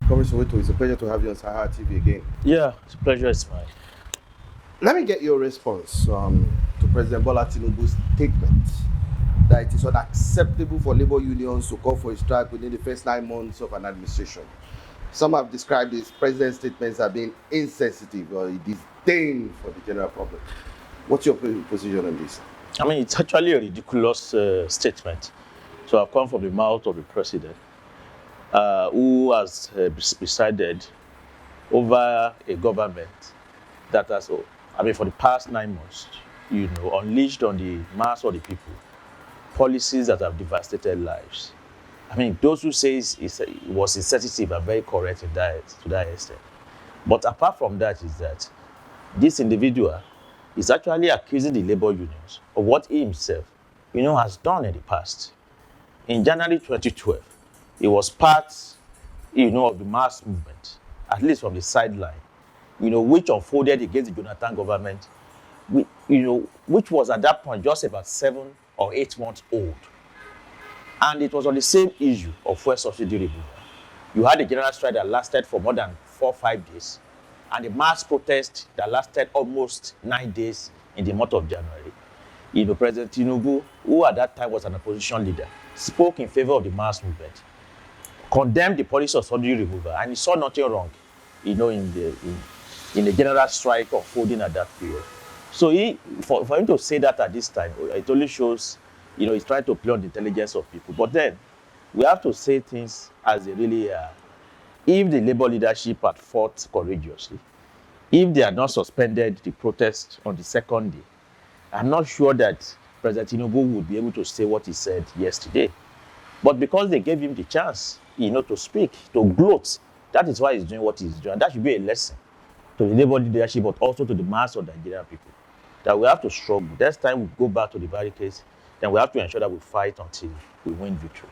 Commissioner Soweto, it's a pleasure to have you on Sahara TV again. Yeah, it's a pleasure. It's mine. Let me get your response to President Bola Tinubu's statement that it is unacceptable for labor unions to call for a strike within the first 9 months of an administration. Some have described his president's statements as being insensitive or a disdain for the general public. What's your position on this? I mean, it's actually a ridiculous statement to have come from the mouth of the president, who has presided over a government that has, for the past 9 months, unleashed on the mass of the people policies that have devastated lives. I mean, those who say it was insensitive are very correct in to that extent. But apart from that is that this individual is actually accusing the labor unions of what he himself, has done in the past. In January 2012, he was part, of the mass movement, at least from the sideline, which unfolded against the Jonathan government, which was at that point just about 7 or 8 months old. And it was on the same issue of fuel subsidy removal. You had a general strike that lasted for more than 4 or 5 days, and a mass protest that lasted almost 9 days in the month of January. President Tinubu, who at that time was an opposition leader, spoke in favor of the mass movement, condemned the policy of subsidy removal, and he saw nothing wrong, in the general strike unfolding at that period. So for him to say that at this time, it only shows, he's trying to play on the intelligence of people. But then we have to say things as they really are. If the labor leadership had fought courageously, if they had not suspended the protest on the second day, I'm not sure that President Tinubu would be able to say what he said yesterday. But because they gave him the chance, to speak, to gloat, that is why he's doing what he's doing. And that should be a lesson to the labor leadership, but also to the mass of Nigerian people, that we have to struggle. Next time we go back to the barricades, then we have to ensure that we fight until we win victory.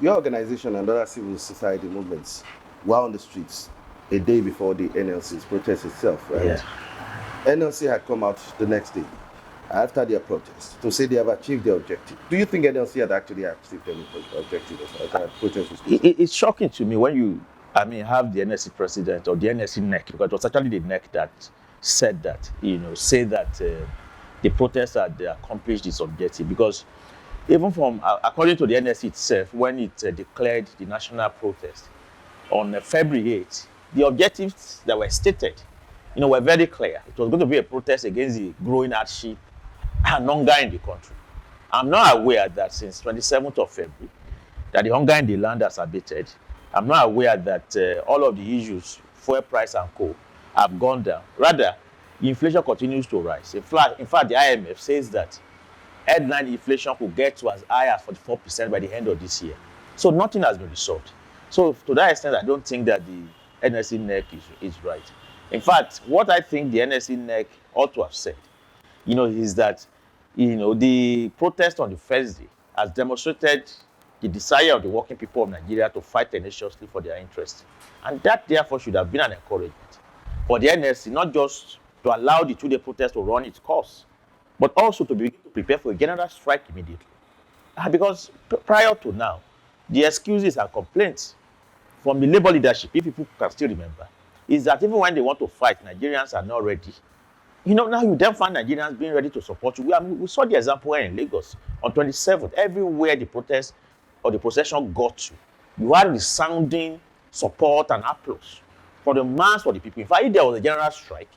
Your organization and other civil society movements were on the streets a day before the NLC's protest itself, right? Yeah. NLC had come out the next day after their protest to say they have achieved their objective. Do you think NLC had actually achieved their objective as that protest was concerned? It's shocking to me when you, have the NLC president or the NLC NEC, because it was actually the NEC that said that, say that the protest had accomplished its objective. Because even from, according to the NLC itself, when it declared the national protest on February 8th, the objectives that were stated, were very clear. It was going to be a protest against the growing hardship and hunger in the country. I'm not aware that since 27th of February, that the hunger in the land has abated. I'm not aware that all of the issues, fuel price and coal, have gone down. Rather, inflation continues to rise. In fact, the IMF says that headline inflation could get to as high as 44% by the end of this year. So nothing has been resolved. So to that extent, I don't think that the NLC NEC is right. In fact, what I think the NLC NEC ought to have said, is that, the protest on the first day has demonstrated the desire of the working people of Nigeria to fight tenaciously for their interests. And that, therefore, should have been an encouragement for the NLC, not just to allow the 2-day protest to run its course, but also to begin to prepare for a general strike immediately. Because prior to now, the excuses and complaints from the labor leadership, if people can still remember, is that even when they want to fight, Nigerians are not ready. Now you then find Nigerians being ready to support you. We saw the example in Lagos on 27th. Everywhere the protest or the procession got to, you had resounding support and applause for the mass of the people. In fact, if there was a general strike,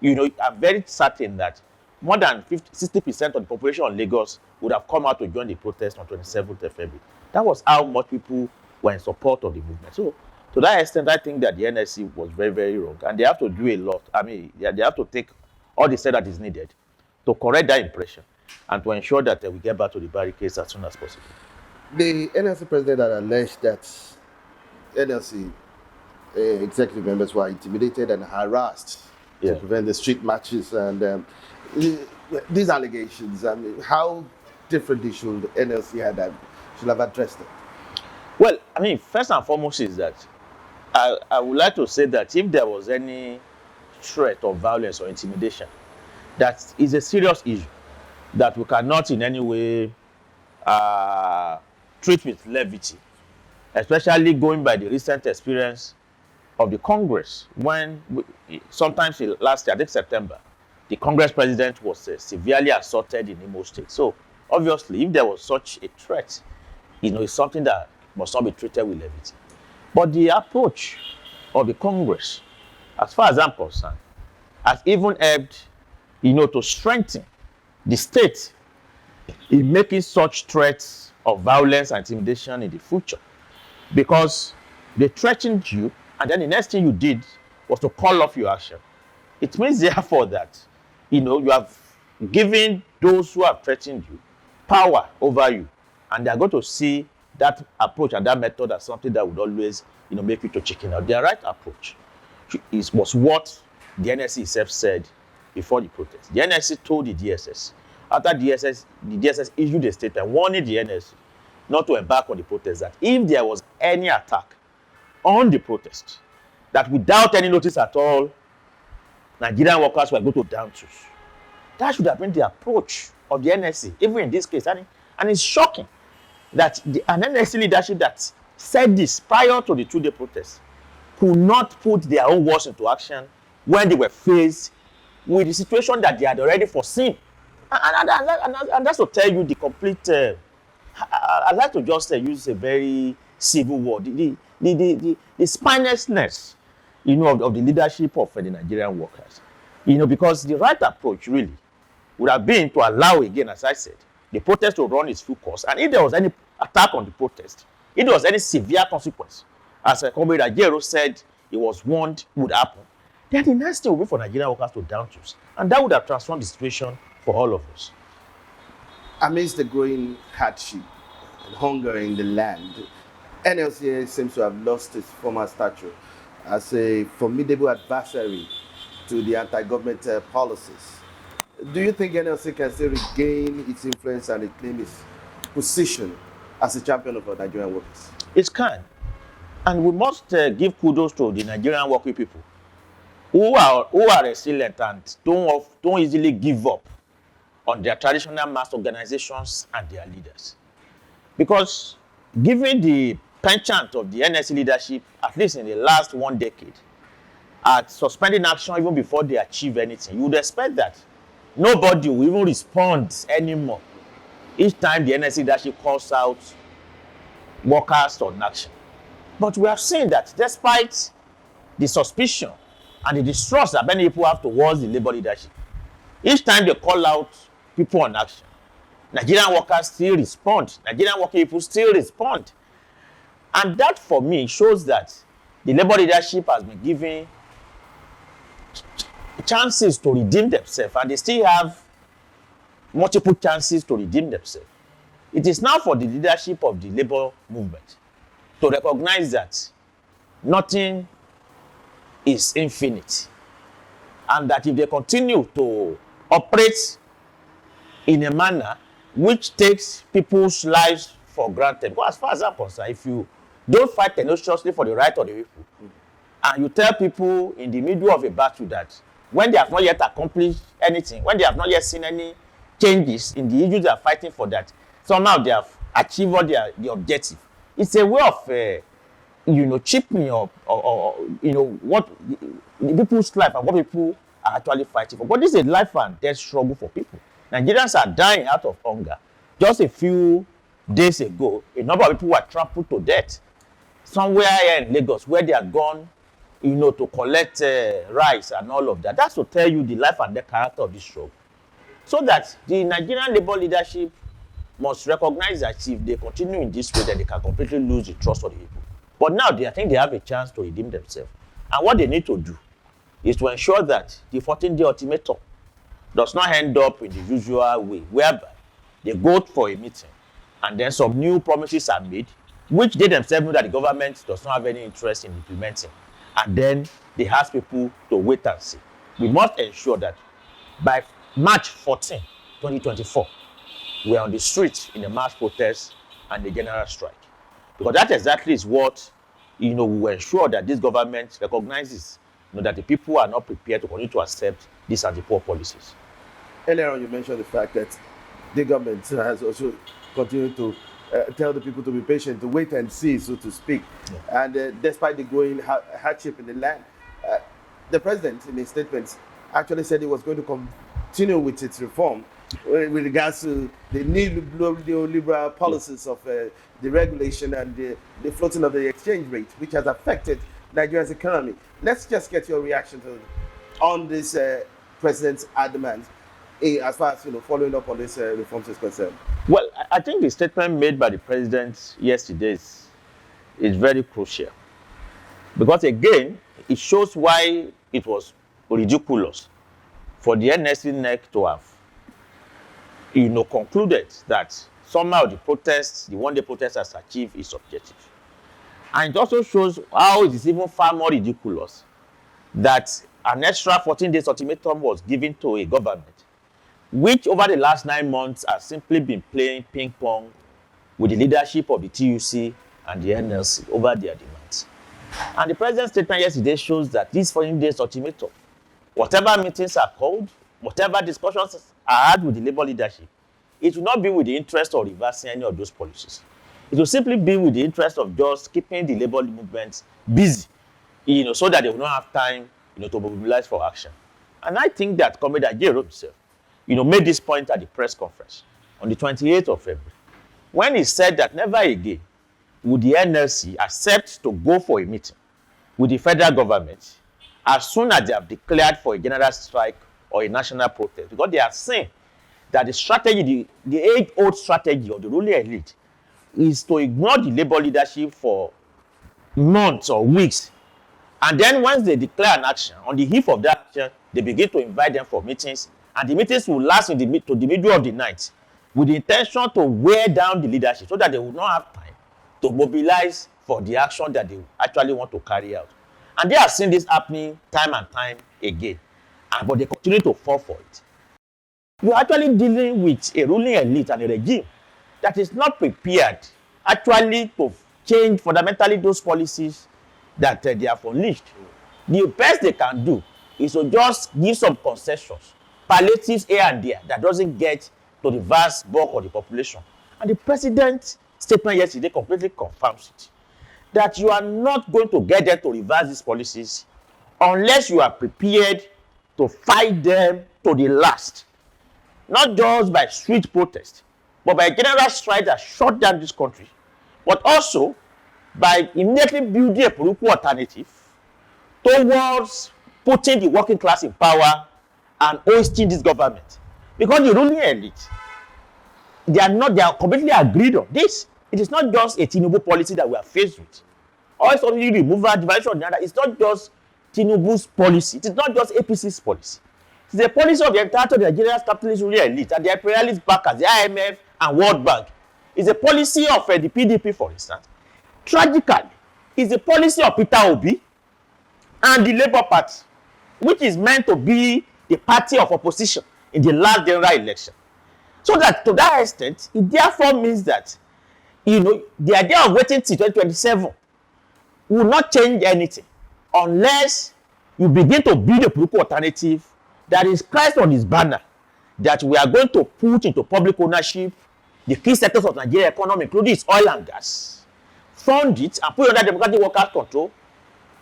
I'm very certain that more than 60% of the population of Lagos would have come out to join the protest on 27th of February. That was how much people were in support of the movement. So, to that extent, I think that the NLC was very, very wrong. And they have to do a lot. They have to take all the steps that is needed to correct that impression and to ensure that we get back to the barricades as soon as possible. The NLC president had alleged that NLC executive members were intimidated and harassed to prevent the street marches. And these allegations, how differently should NLC should have addressed them? Well, first and foremost is that I would like to say that if there was any threat of violence or intimidation, that is a serious issue that we cannot in any way treat with levity, especially going by the recent experience of the Congress when, sometimes last year, I think September, the Congress president was severely assaulted in Imo State. So obviously, if there was such a threat, it's something that must not be treated with levity. But the approach of the Congress, as far as I'm concerned, has even helped, to strengthen the state in making such threats of violence and intimidation in the future. Because they threatened you, and then the next thing you did was to call off your action. It means, therefore, that you have given those who have threatened you power over you, and they are going to see that approach and that method as something that would always, make you to chicken out. Their right approach was what the NLC itself said before the protest. The NLC told the DSS, after the DSS issued a statement warning the NLC not to embark on the protest, that if there was any attack on the protest, that without any notice at all, Nigerian workers were going to down tools. That should have been the approach of the NLC, even in this case. And it's shocking that an NLC leadership that said this prior to the two-day protest could not put their own words into action when they were faced with the situation that they had already foreseen. And that's to tell you the complete, I'd like to just use a very civil word, the spinelessness, of the leadership of the Nigerian workers. Because the right approach really would have been to allow, again, as I said, the protest to run its full course. And if there was any attack on the protest, if there was any severe consequence, as Comrade Ajero said, he was warned would happen, then the next thing would be for Nigerian workers to down tools. And that would have transformed the situation for all of us. Amidst the growing hardship and hunger in the land, NLC seems to have lost its former stature as a formidable adversary to the anti-government policies. Do you think NLC can still regain its influence and reclaim its position as a champion of Nigerian workers? It can. And we must give kudos to the Nigerian working people who are resilient and don't easily give up on their traditional mass organizations and their leaders. Because given the penchant of the NLC leadership, at least in the last 1 decade, at suspending action even before they achieve anything, you would expect that nobody will even respond anymore each time the NLC leadership calls out workers on action. But we have seen that despite the suspicion and the distrust that many people have towards the labor leadership, each time they call out people on action, Nigerian workers still respond. Nigerian working people still respond. And that, for me, shows that the labor leadership has been given chances to redeem themselves, and they still have multiple chances to redeem themselves. It is now for the leadership of the labor movement to recognize that nothing is infinite, and that if they continue to operate in a manner which takes people's lives for granted, because as far as I'm concerned, if you don't fight tenaciously for the right of the people, and you tell people in the middle of a battle that when they have not yet accomplished anything, when they have not yet seen any changes in the issues they are fighting for, that somehow they have achieved all the objective, it's a way of cheapening or what the people's life and what people are actually fighting for. But this is a life and death struggle for people. Nigerians are dying out of hunger. Just a few days ago, a number of people were trampled to death somewhere here in Lagos, where they are gone, to collect rice and all of that. That's to tell you the life and death character of this struggle. So that the Nigerian labor leadership must recognize that if they continue in this way, then they can completely lose the trust of the people. But now I think they have a chance to redeem themselves. And what they need to do is to ensure that the 14-day ultimatum does not end up in the usual way, whereby they go for a meeting and then some new promises are made, which they themselves know that the government does not have any interest in implementing. And then they ask people to wait and see. We must ensure that by March 14, 2024, we are on the streets in a mass protest and the general strike. Because that exactly is what, we will ensure that this government recognizes that the people are not prepared to continue to accept these anti-poor policies. Earlier on, you mentioned the fact that the government has also continued to tell the people to be patient, to wait and see, so to speak. And despite the growing hardship in the land, uh, the president, in his statements, actually said he was going to continue with its reform with regards to the neoliberal policies of the regulation and the floating of the exchange rate, which has affected Nigeria's economy. Let's just get your reaction on this president's adamant as far as following up on this reforms is concerned. Well, I think the statement made by the president yesterday is very crucial. Because again, it shows why it was ridiculous for the NLC NEC to have, concluded that somehow the protests, the one-day protest has achieved its objective. And it also shows how it is even far more ridiculous that an extra 14 days ultimatum was given to a government, which over the last 9 months has simply been playing ping pong with the leadership of the TUC and the NLC over their demands. And the president's statement yesterday shows that this 14 days ultimatum, whatever meetings are called, whatever discussions are had with the labor leadership, it will not be with the interest of reversing any of those policies. It will simply be with the interest of just keeping the labor movement busy, so that they will not have time, to mobilize for action. And I think that Comrade Ajero himself, made this point at the press conference on the 28th of February, when he said that never again would the NLC accept to go for a meeting with the federal government as soon as they have declared for a general strike or a national protest, because they are saying that the strategy, the age-old strategy of the ruling elite is to ignore the labor leadership for months or weeks. And then once they declare an action, on the eve of that action, they begin to invite them for meetings, and the meetings will last to the middle of the night with the intention to wear down the leadership so that they will not have time to mobilize for the action that they actually want to carry out. And they have seen this happening time and time again, but they continue to fall for it. You are actually dealing with a ruling elite and a regime that is not prepared actually to change fundamentally those policies that they have unleashed. The best they can do is to just give some concessions, palliatives here and there, that doesn't get to the vast bulk of the population. And the president's statement yesterday completely confirms it, that you are not going to get them to reverse these policies unless you are prepared to fight them to the last. Not just by street protest, but by general strike that shut down this country, but also by immediately building a political alternative towards putting the working class in power and hoisting this government. Because the ruling elite, they are completely agreed on this. It is not just a Tinubu policy that we are faced with. Or it's only removal, division of the other. It's not just Tinubu's policy. It is not just APC's policy. It's the policy of the entire Nigerian capitalist ruling elite and the imperialist backers, the IMF and World Bank. It's the policy of the PDP, for instance. Tragically, it's the policy of Peter Obi and the Labour Party, which is meant to be the party of opposition in the last general election. So that to that extent, it therefore means that the idea of waiting till 2027 will not change anything unless you begin to build a political alternative that is Christ on his banner, that we are going to put into public ownership the key sectors of Nigerian economy, including its oil and gas, fund it and put it under democratic workers' control,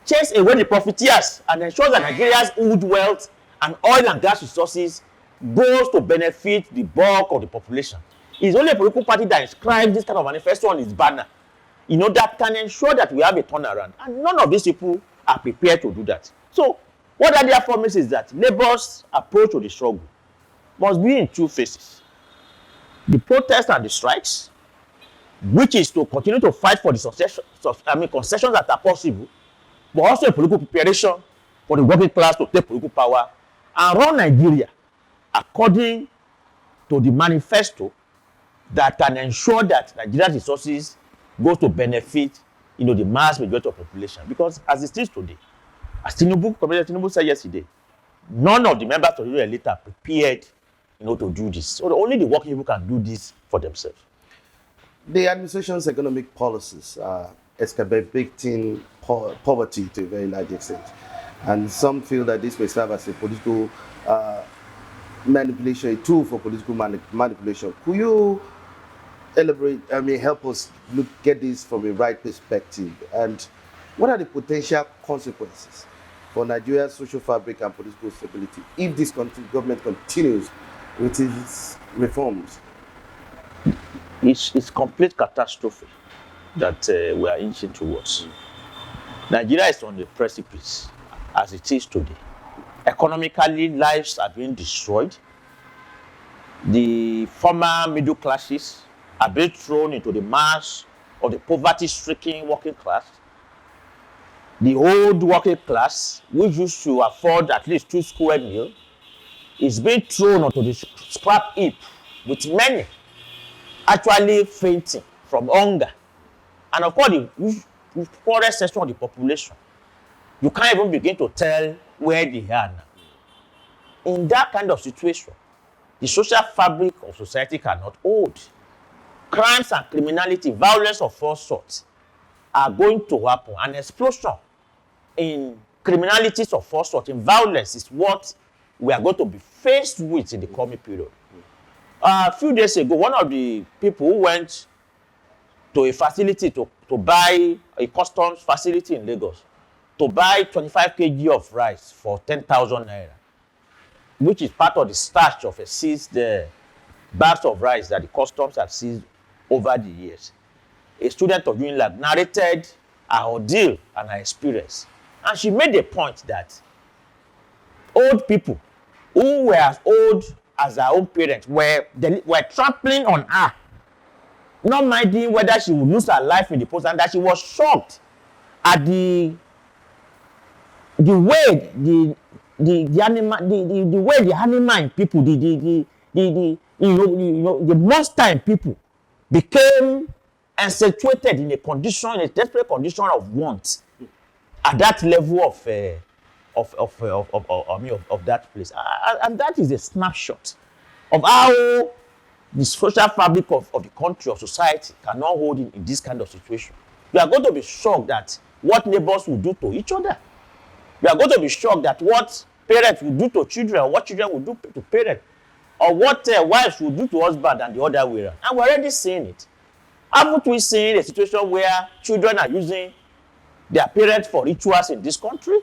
chase away the profiteers, and ensure that Nigeria's old wealth and oil and gas resources goes to benefit the bulk of the population. It's only a political party that inscribes this kind of manifesto on its banner, that can ensure that we have a turnaround. And none of these people are prepared to do that. So what that therefore means is that Labour's approach to the struggle must be in two phases. The protests and the strikes, which is to continue to fight for the concessions that are possible, but also a political preparation for the working class to take political power and run Nigeria according to the manifesto that can ensure that Nigeria's resources goes to benefit the mass majority of the population. Because as it is today, as Tinubu said yesterday, none of the members of the elite are prepared to do this. So only the working people can do this for themselves. The administration's economic policies are exacerbating poverty to a very large extent. And some feel that this may serve as a political manipulation, a tool for political manipulation. Could you elaborate, help us get this from a right perspective. And what are the potential consequences for Nigeria's social fabric and political stability if this government continues with its reforms? It's complete catastrophe that we are inching towards. Nigeria is on the precipice as it is today. Economically, lives are being destroyed. The former middle classes are being thrown into the mass of the poverty-stricken working class. The old working class, which used to afford at least 2 square meals, is being thrown onto the scrap heap, with many actually fainting from hunger. And of course, the poorest section of the population, you can't even begin to tell where they are now. In that kind of situation, the social fabric of society cannot hold. Crimes and criminality, violence of all sorts are going to happen. An explosion in criminalities of all sorts, in violence, is what we are going to be faced with in the coming period. A few days ago, one of the people who went to a facility to buy a customs facility in Lagos to buy 25 kg of rice for 10,000 naira, which is part of the starch of a seized bags of rice that the customs have seized over the years. A student of UNILAG narrated her ordeal and her experience. And she made the point that old people who were as old as her own parents were trampling on her, not minding whether she would lose her life in the process, and that she was shocked at the way the animal in people, the monster in people became accentuated in a desperate condition of want at that level of that place. And that is a snapshot of how the social fabric of the country, of society, cannot hold in this kind of situation. You are going to be shocked at what neighbors will do to each other. You are going to be shocked at what parents will do to children, or what children will do to parents, or what wives will do to husband, and the other way around. And we're already seeing it. Haven't we seen a situation where children are using their parents for rituals in this country?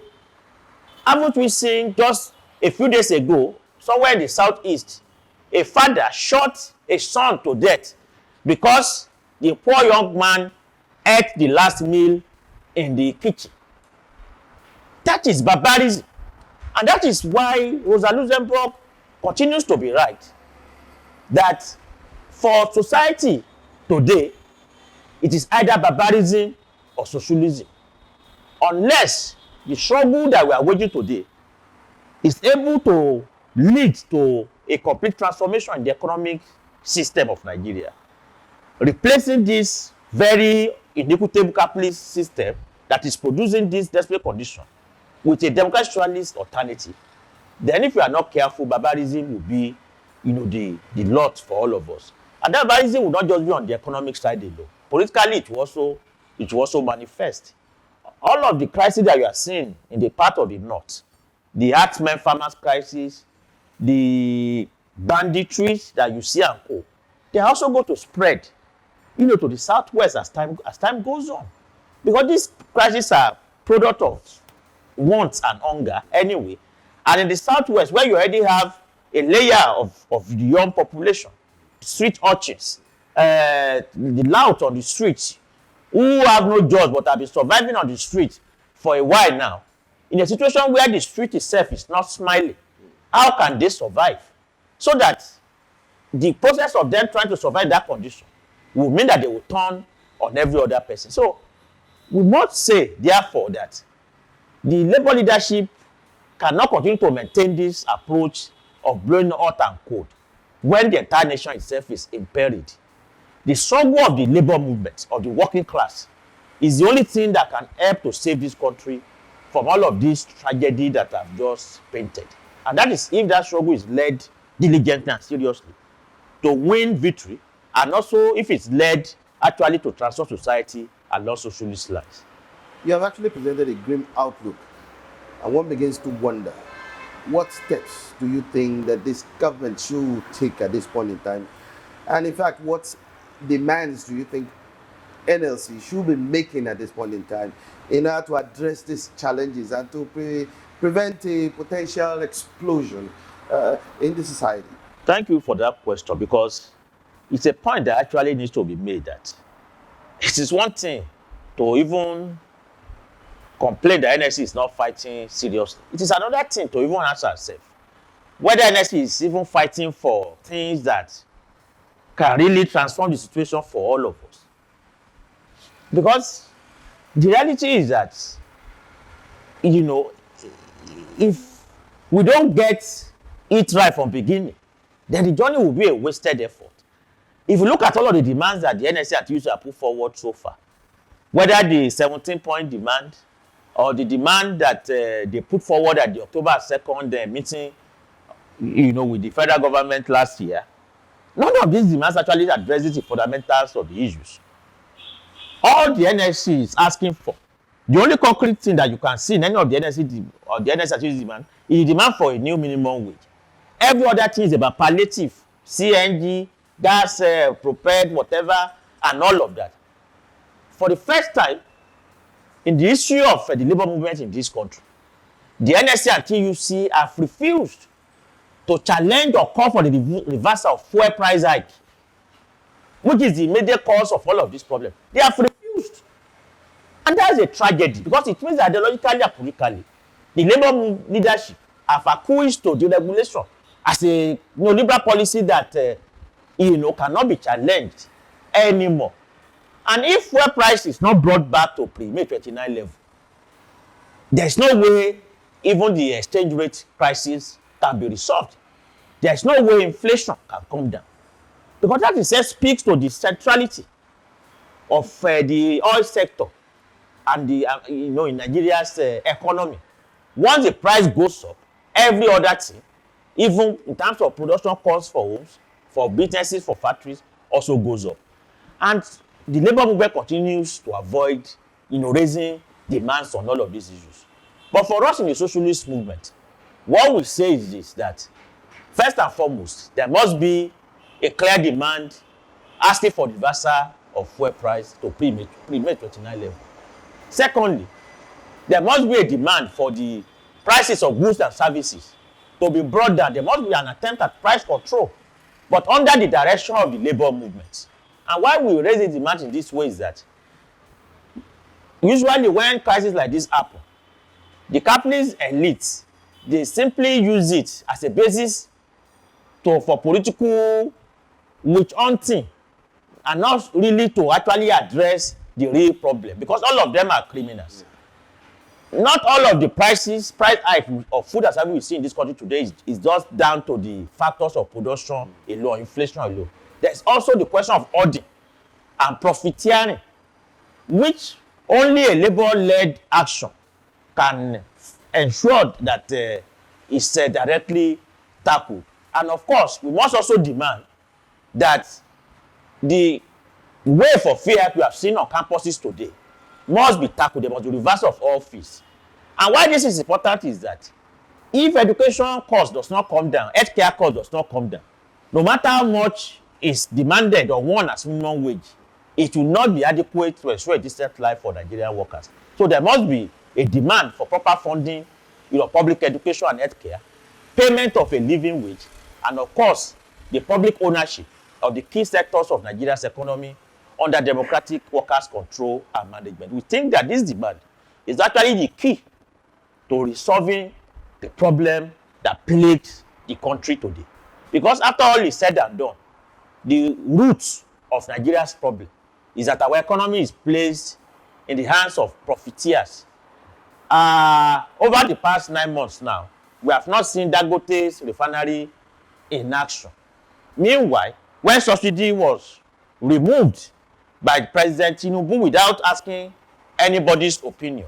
Haven't we seen just a few days ago, somewhere in the southeast, a father shot a son to death because the poor young man ate the last meal in the kitchen? That is barbarism. And that is why Rosa Luxemburg continues to be right, that for society today, it is either barbarism or socialism. Unless the struggle that we are waging today is able to lead to a complete transformation in the economic system of Nigeria, replacing this very inequitable capitalist system that is producing this desperate condition with a democratic socialist alternative, then if we are not careful, barbarism will be, the lot for all of us. And that barbarism will not just be on the economic side alone. Politically, it will also manifest. All of the crises that you are seeing in the part of the north, the herdsmen farmers crisis, the banditries that you see and co, they are also going to spread, to the southwest as time goes on. Because these crises are product of wants and hunger anyway. And in the southwest, where you already have a layer of the young population, street urchins, the lout on the streets, who have no jobs but have been surviving on the street for a while now, in a situation where the street itself is not smiling, how can they survive? So that the process of them trying to survive that condition will mean that they will turn on every other person. So we must say, therefore, that the labor leadership cannot continue to maintain this approach of blowing hot and cold when the entire nation itself is imperiled. The struggle of the labor movement, of the working class, is the only thing that can help to save this country from all of this tragedy that I've just painted. And that is if that struggle is led diligently and seriously to win victory, and also if it's led actually to transform society along socialist lines. You have actually presented a grim outlook, and one begins to wonder, what steps do you think that this government should take at this point in time? And in fact, what demands do you think NLC should be making at this point in time in order to address these challenges and to prevent a potential explosion in the society? Thank you for that question, because it's a point that actually needs to be made, that it is one thing to even complain that NLC is not fighting seriously. It is another thing to even ask ourselves whether NLC is even fighting for things that can really transform the situation for all of us. Because the reality is that, if we don't get it right from beginning, then the journey will be a wasted effort. If you look at all of the demands that the NLC and TUC have put forward so far, whether the 17-point demand or the demand that they put forward at the October 2nd meeting, with the federal government last year, none of these demands actually addresses the fundamentals of the issues. All the NLC is asking for, the only concrete thing that you can see in any of the NLC or the NLC demand is the demand for a new minimum wage. Every other thing is about palliative, CNG, gas, propelled, whatever, and all of that. For the first time in the history of the labor movement in this country, the NLC and TUC have refused to challenge or call for the reversal of fuel price hike, which is the immediate cause of all of this problem. They have refused. And that's a tragedy, because it means that ideologically and politically, the labor leadership have acquiesced to deregulation as a neoliberal policy that cannot be challenged anymore. And if fuel price is not brought back to pre-May 29 level, there's no way even the exchange rate crisis can be resolved. There's no way inflation can come down. Because that itself speaks to the centrality of the oil sector and the in Nigeria's economy. Once the price goes up, every other thing, even in terms of production costs for homes, for businesses, for factories, also goes up. And the labor movement continues to avoid raising demands on all of these issues. But for us in the socialist movement, what we say is this, that first and foremost, there must be a clear demand asking for the reversal of fuel price to pre-May 29 level. Secondly, there must be a demand for the prices of goods and services to be brought down. There must be an attempt at price control, but under the direction of the labor movement. And why we raise the demand in this way is that usually when crises like this happen, the capitalist elites, they simply use it as a basis for political witch hunting, and not really to actually address the real problem, because all of them are criminals. Not all of the price hike of food and service we see in this country today is just down to the factors of production alone, inflation alone. There's also the question of hoarding and profiteering, which only a labor-led action can ensure that is directly tackled. And of course, we must also demand that the wave of fear we have seen on campuses today must be tackled. There must be reversal of all fees. And why this is important is that if education cost does not come down, healthcare cost does not come down, no matter how much is demanded or won as minimum wage, it will not be adequate to ensure a decent life for Nigerian workers. So there must be a demand for proper funding, public education and healthcare, payment of a living wage, and of course, the public ownership of the key sectors of Nigeria's economy under democratic workers' control and management. We think that this demand is actually the key to resolving the problem that plagues the country today. Because after all is said and done, the roots of Nigeria's problem is that our economy is placed in the hands of profiteers. Over the past 9 months now, we have not seen Dangote's refinery in action. Meanwhile, when subsidy was removed by President Tinubu without asking anybody's opinion,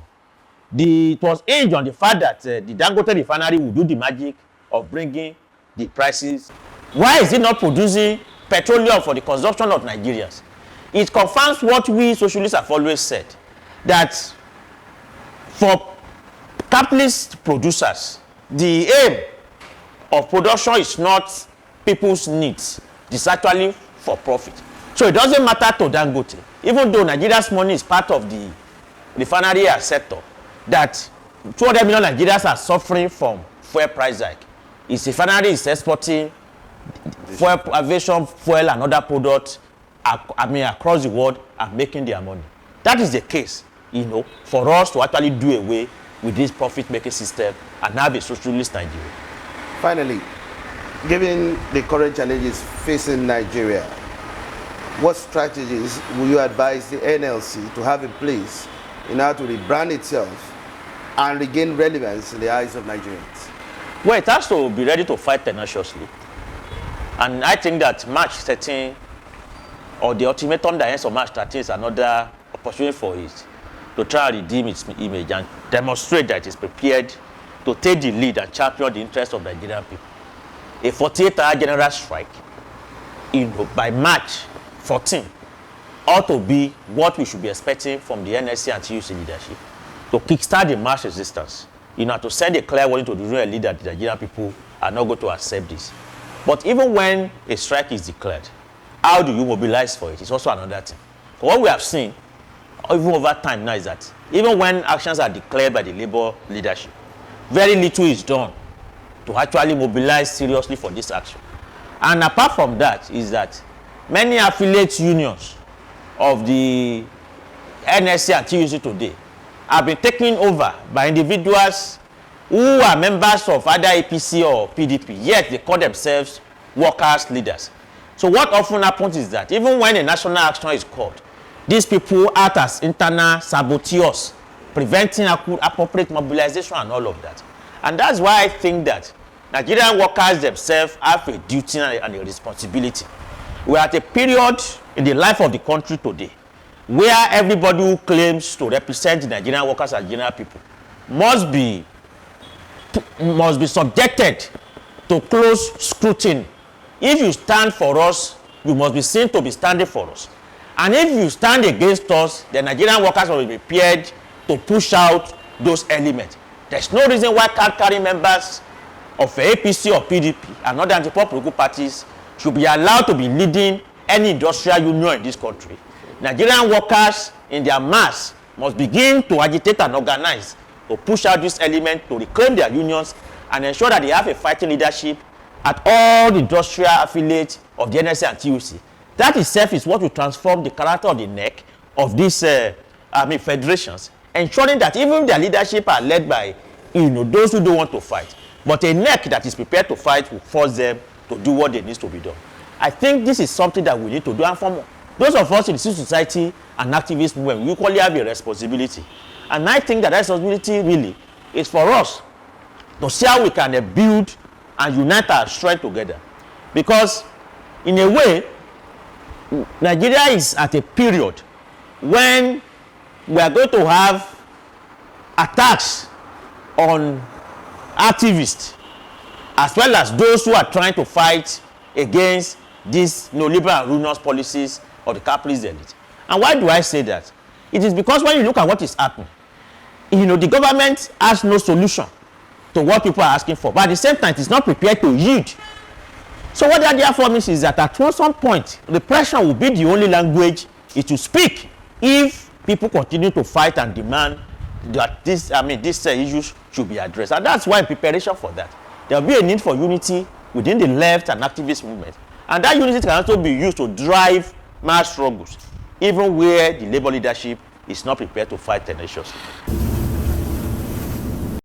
it was hinged on the fact that the Dangote refinery will do the magic of bringing the prices. Why is it not producing petroleum for the consumption of Nigerians? It confirms what we socialists have always said, that for capitalist producers, the aim of production is not people's needs, it's actually for profit. So it doesn't matter to Dangote, even though Nigeria's money is part of the refinery sector, that 200 million Nigerians are suffering from fuel price hike. Its refinery is exporting fuel, aviation fuel and other products, across the world, and making their money. That is the case, for us to actually do away with this profit-making system and have a socialist Nigeria. Finally, given the current challenges facing Nigeria, what strategies will you advise the NLC to have in place in order to rebrand itself and regain relevance in the eyes of Nigerians? Well, it has to be ready to fight tenaciously. And I think that March 13, or the ultimatum that ends on March 13, is another opportunity for it to try and redeem its image and demonstrate that it is prepared to take the lead and champion the interests of Nigerian people. A 48-hour general strike, by March 14, ought to be what we should be expecting from the NLC and TUC leadership to kickstart the mass resistance, to send a clear warning to the real leader that the Nigerian people are not going to accept this. But even when a strike is declared, how do you mobilize for it? It's also another thing. For what we have seen, even over time now, is that even when actions are declared by the labor leadership, very little is done to actually mobilize seriously for this action. And apart from that, is that many affiliate unions of the NLC and TUC today have been taken over by individuals who are members of either APC or PDP, yet they call themselves workers' leaders. So what often happens is that even when a national action is called, these people act as internal saboteurs, preventing appropriate mobilization and all of that. And that's why I think that Nigerian workers themselves have a duty and a responsibility. We are at a period in the life of the country today where everybody who claims to represent the Nigerian workers and Nigerian people must be subjected to close scrutiny. If you stand for us, you must be seen to be standing for us. And if you stand against us, the Nigerian workers will be prepared to push out those elements. There's no reason why card-carrying members of APC or PDP and other anti-political parties should be allowed to be leading any industrial union in this country. Nigerian workers in their mass must begin to agitate and organize to push out this element, to reclaim their unions and ensure that they have a fighting leadership at all the industrial affiliates of the NLC and TUC. That itself is what will transform the character of the NEC of these federations, ensuring that even their leadership are led by those who don't want to fight. But a NEC that is prepared to fight will force them to do what they need to be done. I think this is something that we need to do. And for those of us in the civil society and activist movement, we equally have a responsibility. And I think that responsibility really is for us to see how we can build and unite our strength together. Because in a way, Nigeria is at a period when we are going to have attacks on activists as well as those who are trying to fight against these neoliberal and ruinous policies of the capitalist elite. And why do I say that? It is because when you look at what is happening, the government has no solution to what people are asking for, but at the same time, it is not prepared to yield. So what that therefore means is that at some point, repression will be the only language it will speak if people continue to fight and demand that these issues should be addressed. And that's why in preparation for that, there will be a need for unity within the left and activist movement. And that unity can also be used to drive mass struggles, even where the labor leadership is not prepared to fight tenaciously.